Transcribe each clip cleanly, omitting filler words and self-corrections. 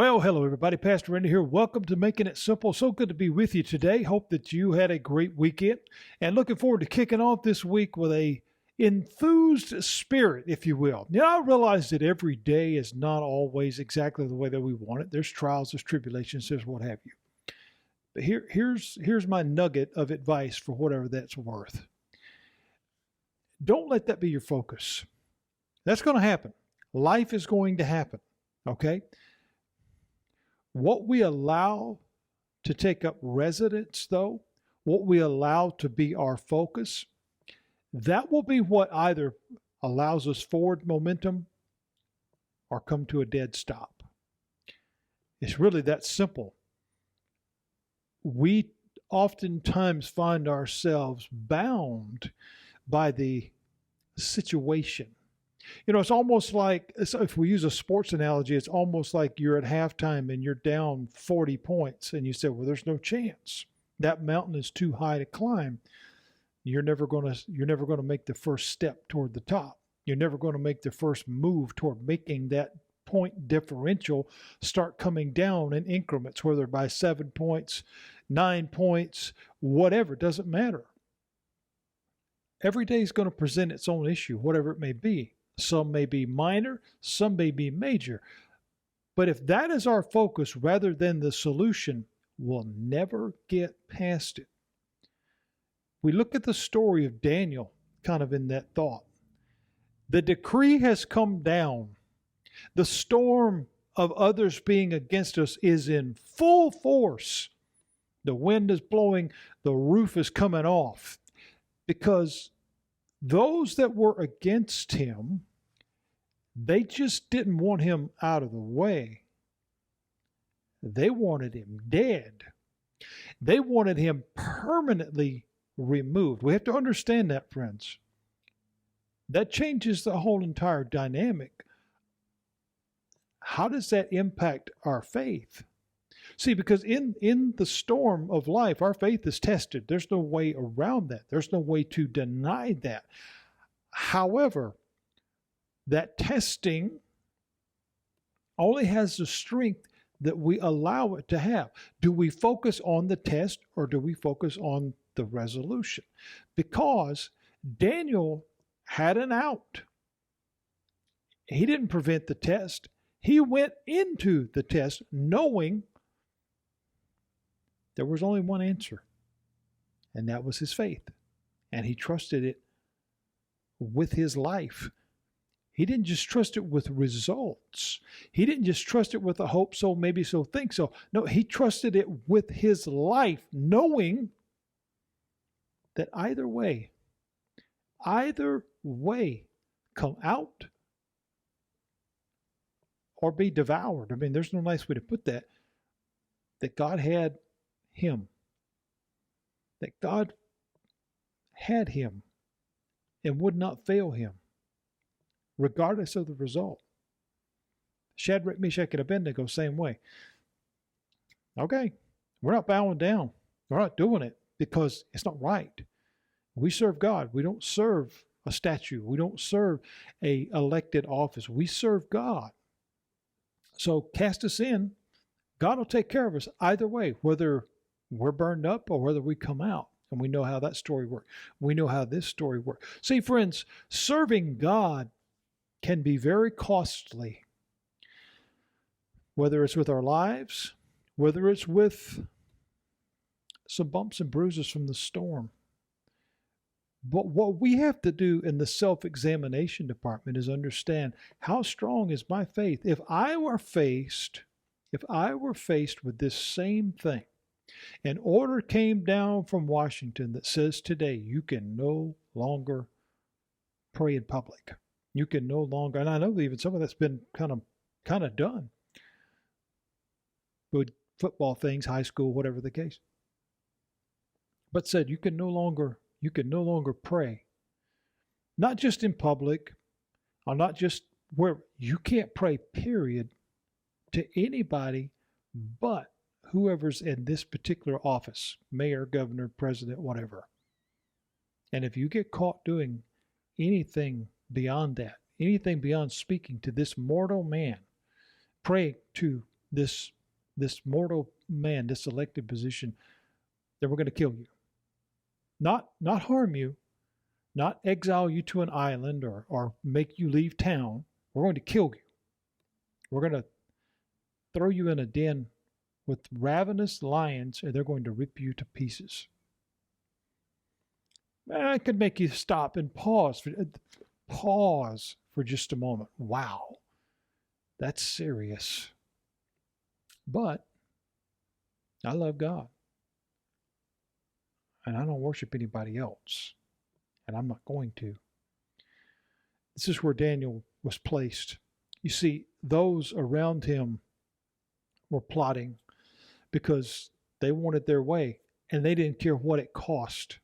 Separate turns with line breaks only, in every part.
Well, hello everybody. Pastor Randy here. Welcome to Making It Simple. So good to be with you today. Hope that you had a great weekend and looking forward to kicking off this week with a enthused spirit, if you will. Now, I realize that every day is not always exactly the way that we want it. There's trials, there's tribulations, there's what have you. But here's my nugget of advice for whatever that's worth. Don't let that be your focus. That's going to happen. Life is going to happen. Okay? What we allow to take up residence, though, what we allow to be our focus, that will be what either allows us forward momentum or come to a dead stop. It's really that simple. We oftentimes find ourselves bound by the situation. You know, it's almost like, if we use a sports analogy, it's almost like you're at halftime and you're down 40 points and you say, well, there's no chance. That mountain is too high to climb. You're never going to make the first step toward the top. You're never going to make the first move toward making that point differential start coming down in increments, whether by 7 points, 9 points, whatever, it doesn't matter. Every day is going to present its own issue, whatever it may be. Some may be minor, some may be major. But if that is our focus rather than the solution, we'll never get past it. We look at the story of Daniel kind of in that thought. The decree has come down. The storm of others being against us is in full force. The wind is blowing, the roof is coming off. Because those that were against him, they just didn't want him out of the way. They wanted him dead. They wanted him permanently removed. We have to understand that, friends. That changes the whole entire dynamic. How does that impact our faith? See, because in the storm of life, our faith is tested. There's no way around that. There's no way to deny that. However, that testing only has the strength that we allow it to have. Do we focus on the test or do we focus on the resolution? Because Daniel had an out. He didn't prevent the test. He went into the test knowing there was only one answer, and that was his faith. And he trusted it with his life. He didn't just trust it with results. He didn't just trust it with a hope so, maybe so, think so. No, he trusted it with his life, knowing that either way, come out or be devoured. I mean, there's no nice way to put that. That God had him. That God had him and would not fail him, regardless of the result. Shadrach, Meshach, and Abednego, same way. Okay, we're not bowing down. We're not doing it because it's not right. We serve God. We don't serve a statue. We don't serve a elected office. We serve God. So cast us in. God will take care of us either way, whether we're burned up or whether we come out. And we know how that story worked. We know how this story worked. See, friends, serving God can be very costly, whether it's with our lives, whether it's with some bumps and bruises from the storm. But what we have to do in the self-examination department is understand, how strong is my faith? If I were faced with this same thing, an order came down from Washington that says today you can no longer pray in public. You can no longer, and I know that even some of that's been kind of done with football things, high school, whatever the case. But said you can no longer pray, not just in public, or not just where you can't pray, period, to anybody but whoever's in this particular office, mayor, governor, president, whatever. And if you get caught doing anything beyond that, anything beyond speaking to this mortal man, praying to this mortal man, this elected position, then we're going to kill you. Not harm you, not exile you to an island or make you leave town. We're going to kill you. We're going to throw you in a den with ravenous lions, and they're going to rip you to pieces. I could make you stop and pause for just a moment. Wow, that's serious. But I love God, and I don't worship anybody else, and I'm not going to. This is where Daniel was placed. You see, those around him were plotting because they wanted their way, and they didn't care what it cost,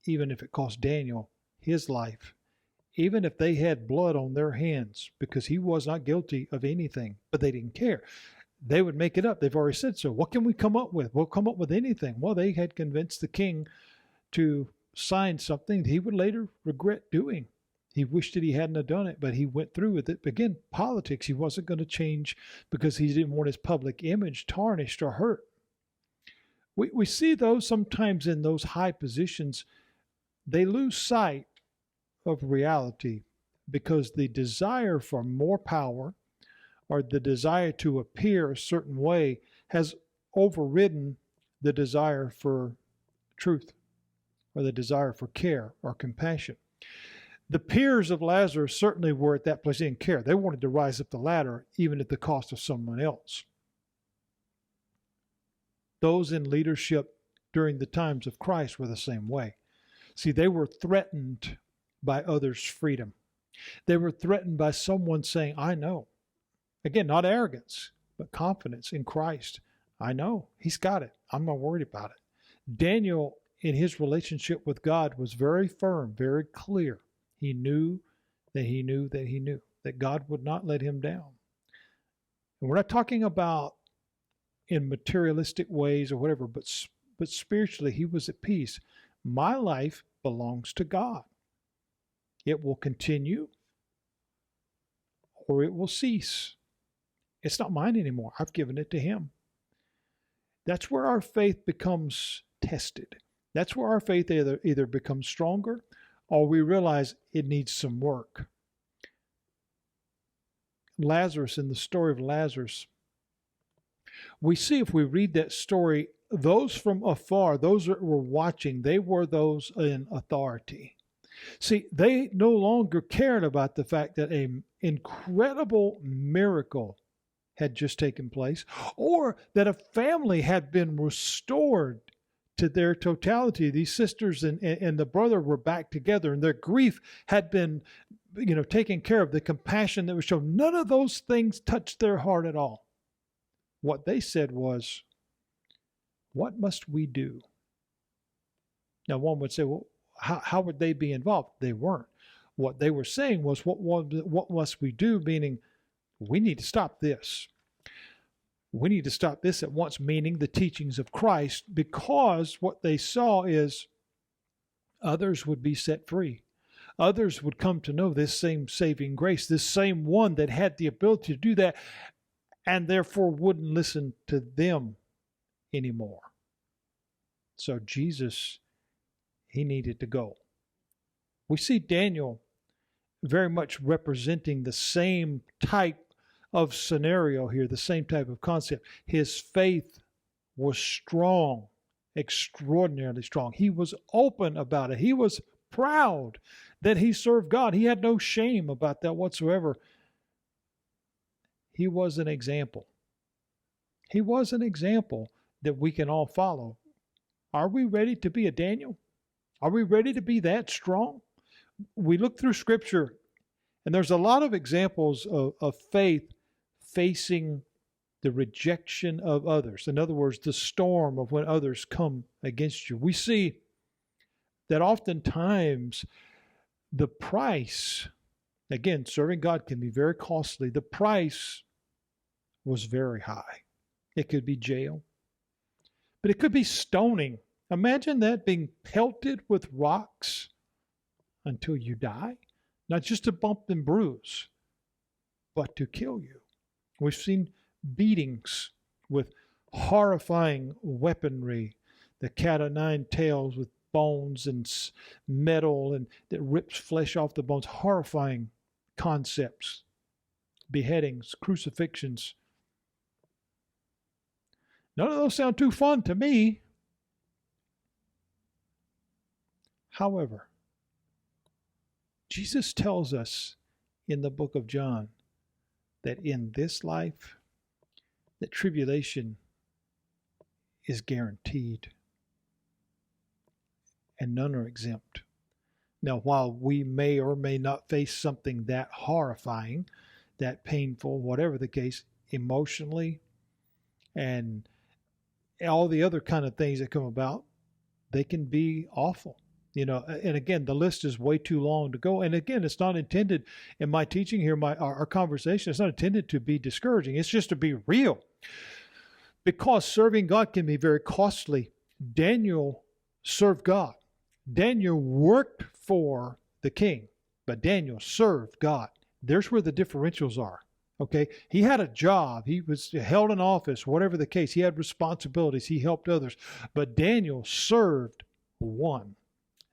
even if it cost Daniel his life, even if they had blood on their hands, because he was not guilty of anything, but they didn't care. They would make it up. They've already said so. What can we come up with? We'll come up with anything. Well, they had convinced the king to sign something that he would later regret doing. He wished that he hadn't done it, but he went through with it. Again, politics, he wasn't going to change because he didn't want his public image tarnished or hurt. We see those sometimes in those high positions, they lose sight of reality because the desire for more power or the desire to appear a certain way has overridden the desire for truth or the desire for care or compassion. The peers of Lazarus certainly were at that place in care. They wanted to rise up the ladder even at the cost of someone else. Those in leadership during the times of Christ were the same way. See, they were threatened by others' freedom. They were threatened by someone saying, I know. Again, not arrogance, but confidence in Christ. I know. He's got it. I'm not worried about it. Daniel, in his relationship with God, was very firm, very clear. He knew that he knew that he knew that God would not let him down. And we're not talking about in materialistic ways or whatever, but spiritually, he was at peace. My life belongs to God. It will continue or it will cease. It's not mine anymore. I've given it to him. That's where our faith becomes tested. That's where our faith either becomes stronger or we realize it needs some work. Lazarus, in the story of Lazarus, we see if we read that story, those from afar, those that were watching, they were those in authority. See, they no longer cared about the fact that an incredible miracle had just taken place, or that a family had been restored to their totality. These sisters and the brother were back together, and their grief had been, taken care of. The compassion that was shown, none of those things touched their heart at all. What they said was, what must we do? Now, one would say, well, how would they be involved? They weren't. What they were saying was, what must we do? Meaning, we need to stop this. We need to stop this at once, meaning the teachings of Christ, because what they saw is others would be set free. Others would come to know this same saving grace, this same one that had the ability to do that, and therefore wouldn't listen to them anymore. So Jesus, he needed to go. We see Daniel very much representing the same type of scenario here, the same type of concept. His faith was strong, extraordinarily strong. He was open about it. He was proud that he served God. He had no shame about that whatsoever. He was an example. He was an example that we can all follow. Are we ready to be a Daniel? Are we ready to be that strong? We look through Scripture, and there's a lot of examples of faith facing the rejection of others. In other words, the storm of when others come against you. We see that oftentimes the price, again, serving God can be very costly. The price was very high. It could be jail, but it could be stoning. Imagine that, being pelted with rocks until you die, not just to bump and bruise, but to kill you. We've seen beatings with horrifying weaponry, the cat o' nine tails with bones and metal and that rips flesh off the bones, horrifying concepts, beheadings, crucifixions. None of those sound too fun to me. However, Jesus tells us in the book of John that in this life, that tribulation is guaranteed and none are exempt. Now, while we may or may not face something that horrifying, that painful, whatever the case, emotionally and all the other kind of things that come about, they can be awful. And again, the list is way too long to go. And again, it's not intended in my teaching here, our conversation, it's not intended to be discouraging. It's just to be real. Because serving God can be very costly. Daniel served God. Daniel worked for the king, but Daniel served God. There's where the differentials are. Okay, he had a job, he was held in office, whatever the case, he had responsibilities, he helped others, but Daniel served one,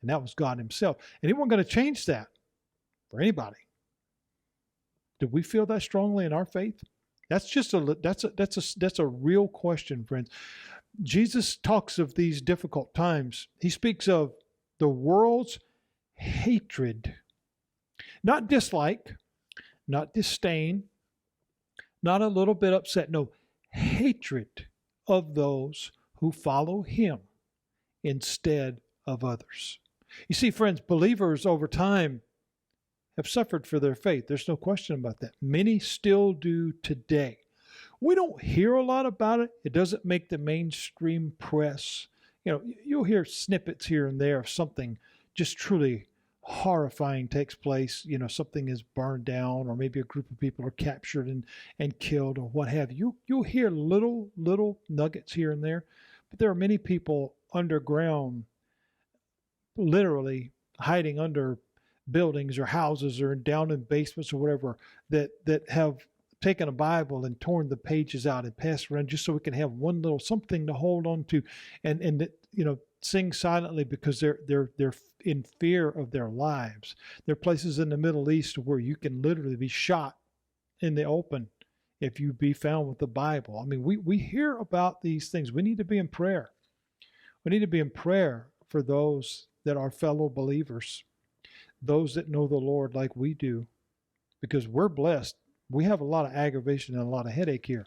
and that was God himself. And he wasn't going to change that for anybody. Do we feel that strongly in our faith? That's a real question, friends. Jesus talks of these difficult times. He speaks of the world's hatred, not dislike, not disdain, not a little bit upset. No, hatred of those who follow him instead of others. You see, friends, believers over time have suffered for their faith. There's no question about that. Many still do today. We don't hear a lot about it. It doesn't make the mainstream press. You'll hear snippets here and there of something just truly horrifying takes place. Something is burned down, or maybe a group of people are captured and killed, or what have you. You'll hear little nuggets here and there, but there are many people underground, literally hiding under buildings or houses or down in basements or whatever, that have taken a Bible and torn the pages out and passed around just so we can have one little something to hold on to, and sing silently because they're in fear of their lives. There are places in the Middle East where you can literally be shot in the open if you be found with the Bible. I mean, we hear about these things. We need to be in prayer. We need to be in prayer for those that are fellow believers, those that know the Lord like we do, because we're blessed. We have a lot of aggravation and a lot of headache here,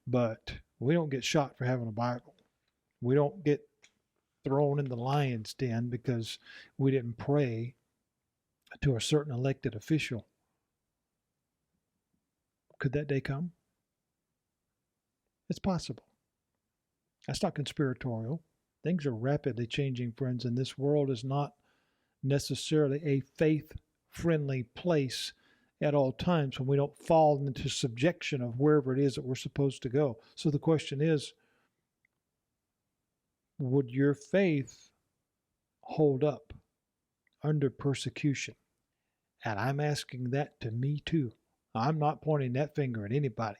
but we don't get shot for having a Bible. We don't get thrown in the lion's den because we didn't pray to a certain elected official. Could that day come? It's possible. That's not conspiratorial. Things are rapidly changing, friends, and this world is not necessarily a faith-friendly place at all times when we don't fall into subjection of wherever it is that we're supposed to go. So the question is, would your faith hold up under persecution? And I'm asking that to me too. I'm not pointing that finger at anybody.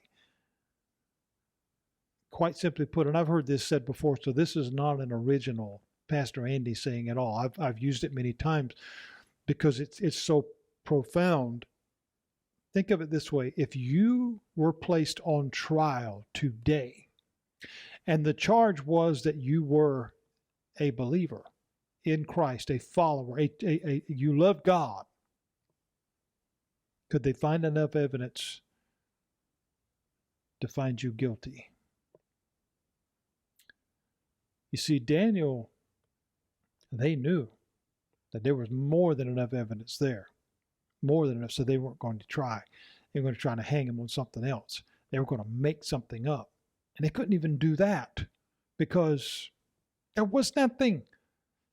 Quite simply put, and I've heard this said before, so this is not an original Pastor Andy saying at all. I've used it many times because it's so profound. Think of it this way. If you were placed on trial today, and the charge was that you were a believer in Christ, a follower, you love God, could they find enough evidence to find you guilty? You see, Daniel, they knew that there was more than enough evidence there. More than enough, so they weren't going to try. They were going to try to hang him on something else. They were going to make something up. And they couldn't even do that because there was nothing.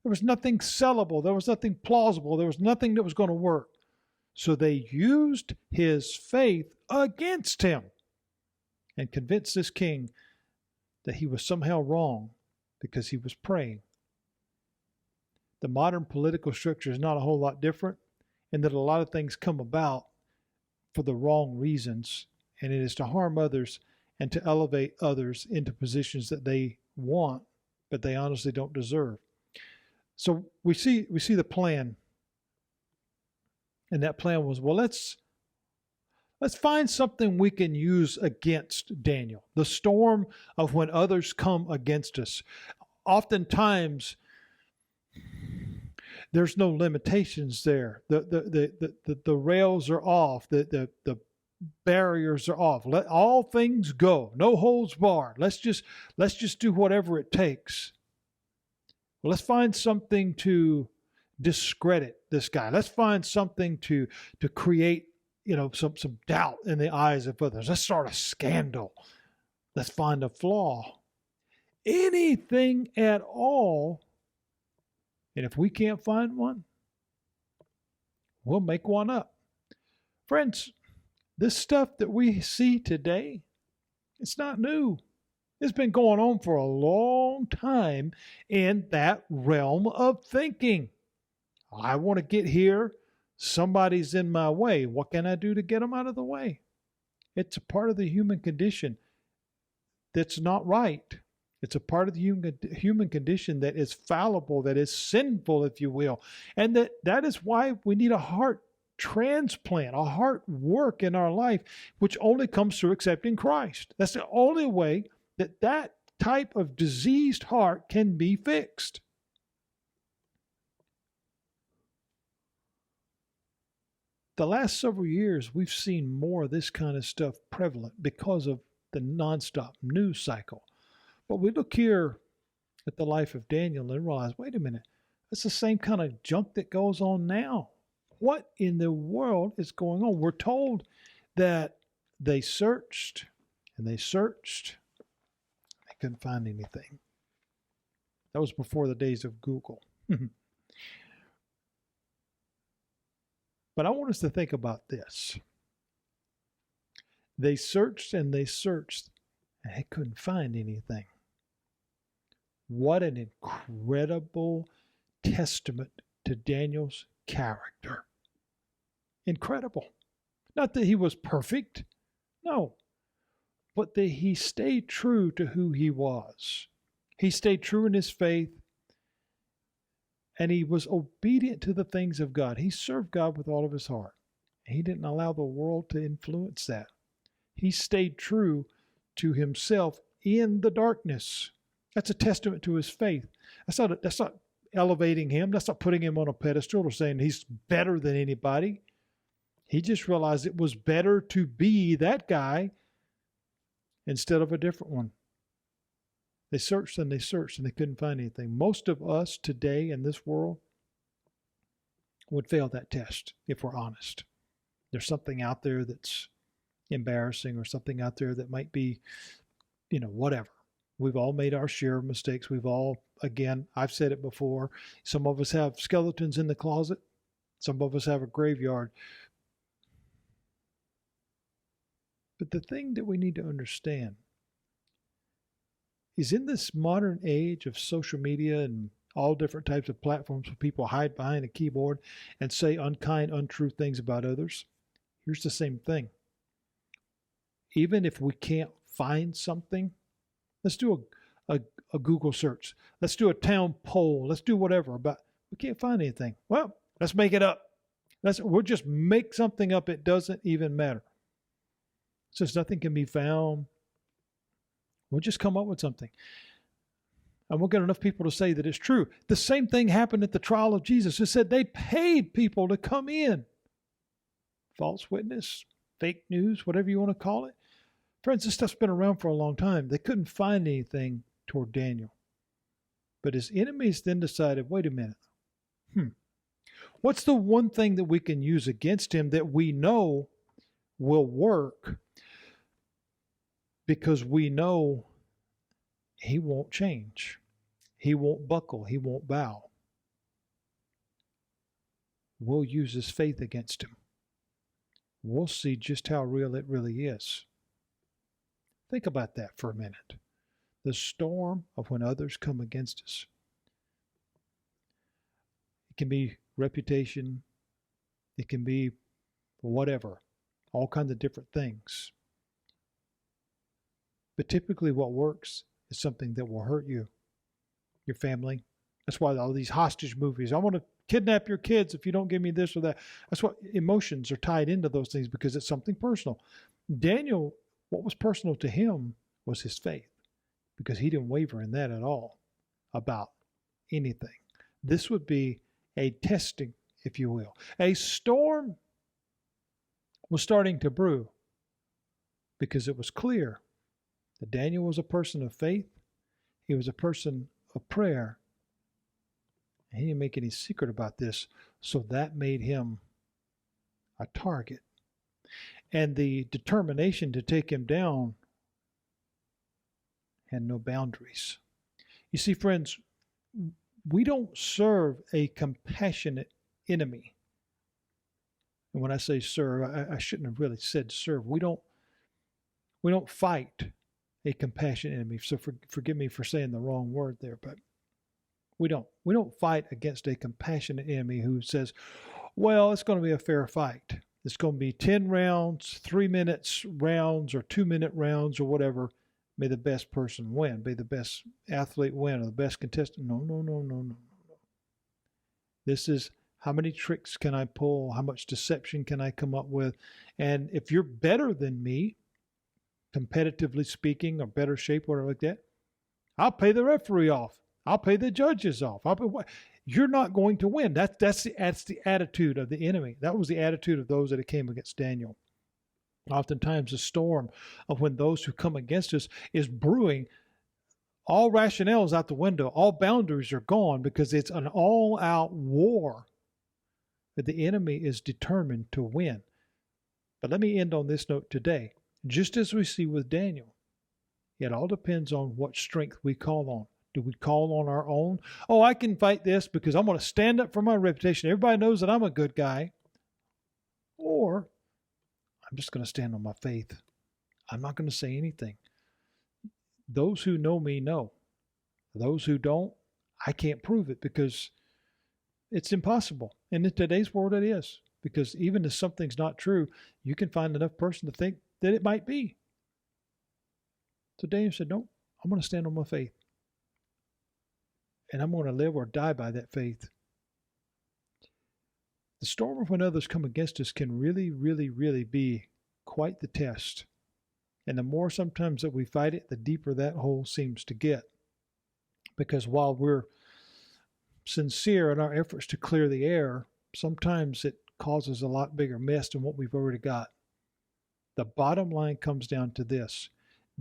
There was nothing sellable. There was nothing plausible. There was nothing that was going to work. So they used his faith against him and convinced this king that he was somehow wrong because he was praying. The modern political structure is not a whole lot different, in that a lot of things come about for the wrong reasons, and it is to harm others and to elevate others into positions that they want, but they honestly don't deserve. So we see the plan, and that plan was, well, let's find something we can use against Daniel. The storm of when others come against us. Oftentimes, there's no limitations there. The rails are off. The barriers are off. Let all things go. No holds barred. Let's just do whatever it takes. Well, let's find something to discredit this guy. Let's find something to create, some doubt in the eyes of others. Let's start a scandal. Let's find a flaw. Anything at all. And if we can't find one, we'll make one up. Friends, this stuff that we see today, it's not new. It's been going on for a long time in that realm of thinking. I want to get here. Somebody's in my way. What can I do to get them out of the way? It's a part of the human condition that's not right. It's a part of the human condition that is fallible, that is sinful, if you will. And that is why we need a heart transplant, a heart work in our life, which only comes through accepting Christ. That's the only way that type of diseased heart can be fixed. The last several years, we've seen more of this kind of stuff prevalent because of the nonstop news cycle. But we look here at the life of Daniel and realize, wait a minute, that's the same kind of junk that goes on now. What in the world is going on? We're told that they searched and they searched. They couldn't find anything. That was before the days of Google. But I want us to think about this. They searched and they searched and they couldn't find anything. What an incredible testament to Daniel's character. Incredible. Not that he was perfect, no, but that he stayed true to who he was. He stayed true in his faith, and he was obedient to the things of God. He served God with all of his heart. He didn't allow the world to influence that. He stayed true to himself in the darkness. That's a testament to his faith. That's not elevating him. That's not putting him on a pedestal or saying he's better than anybody. He just realized it was better to be that guy instead of a different one. They searched and they searched and they couldn't find anything. Most of us today in this world would fail that test if we're honest. There's something out there that's embarrassing or something out there that might be, whatever. We've all made our share of mistakes. We've all, again, I've said it before, some of us have skeletons in the closet. Some of us have a graveyard. But the thing that we need to understand is in this modern age of social media and all different types of platforms where people hide behind a keyboard and say unkind, untrue things about others, here's the same thing. Even if we can't find something, let's do a Google search. Let's do a town poll. Let's do whatever, but we can't find anything. Well, let's make it up. We'll just make something up. It doesn't even matter. Since nothing can be found, we'll just come up with something. And we'll get enough people to say that it's true. The same thing happened at the trial of Jesus. It said they paid people to come in. False witness, fake news, whatever you want to call it. Friends, this stuff's been around for a long time. They couldn't find anything toward Daniel. But his enemies then decided, wait a minute. What's the one thing that we can use against him that we know will work? Because we know he won't change. He won't buckle. He won't bow. We'll use his faith against him. We'll see just how real it really is. Think about that for a minute. The storm of when others come against us. It can be reputation. It can be whatever. All kinds of different things. But typically what works is something that will hurt you, your family. That's why all these hostage movies, I want to kidnap your kids if you don't give me this or that. That's what emotions are tied into those things because it's something personal. Daniel, what was personal to him was his faith because he didn't waver in that at all about anything. This would be a testing, if you will. A storm was starting to brew because it was clear that Daniel was a person of faith. He was a person of prayer. And he didn't make any secret about this. So that made him a target. And the determination to take him down had no boundaries. You see, friends, we don't serve a compassionate enemy. And when I say serve, I shouldn't have really said serve. We don't fight a compassionate enemy. So forgive me for saying the wrong word there, but we don't fight against a compassionate enemy who says, well, it's going to be a fair fight. It's going to be 10 rounds, 3 minutes rounds, or 2-minute rounds, or whatever. May the best person win. May the best athlete win, or the best contestant. No. This is how many tricks can I pull? How much deception can I come up with? And if you're better than me, competitively speaking, or better shape, whatever like that, I'll pay the referee off. I'll pay the judges off. You're not going to win. That's the attitude of the enemy. That was the attitude of those that came against Daniel. Oftentimes the storm of when those who come against us is brewing, all rationale is out the window. All boundaries are gone because it's an all-out war that the enemy is determined to win. But let me end on this note today. Just as we see with Daniel, it all depends on what strength we call on. Do we call on our own? Oh, I can fight this because I'm going to stand up for my reputation. Everybody knows that I'm a good guy. Or I'm just going to stand on my faith. I'm not going to say anything. Those who know me know. Those who don't, I can't prove it because it's impossible. And in today's world, it is. Because even if something's not true, you can find enough person to think that it might be. So Daniel said, no, I'm going to stand on my faith. And I'm going to live or die by that faith. The storm of when others come against us can really, really, really be quite the test. And the more sometimes that we fight it, the deeper that hole seems to get. Because while we're sincere in our efforts to clear the air, sometimes it causes a lot bigger mess than what we've already got. The bottom line comes down to this.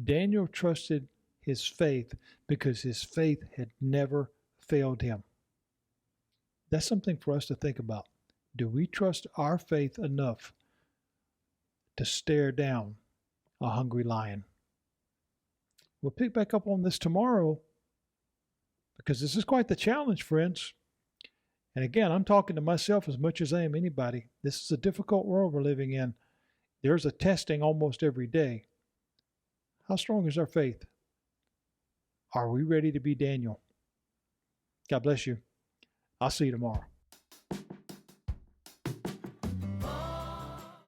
Daniel trusted his faith because his faith had never failed him. That's something for us to think about. Do we trust our faith enough to stare down a hungry lion? We'll pick back up on this tomorrow because this is quite the challenge, friends. And again, I'm talking to myself as much as I am anybody. This is a difficult world we're living in. There's a testing almost every day. How strong is our faith? Are we ready to be Daniel? God bless you. I'll see you tomorrow.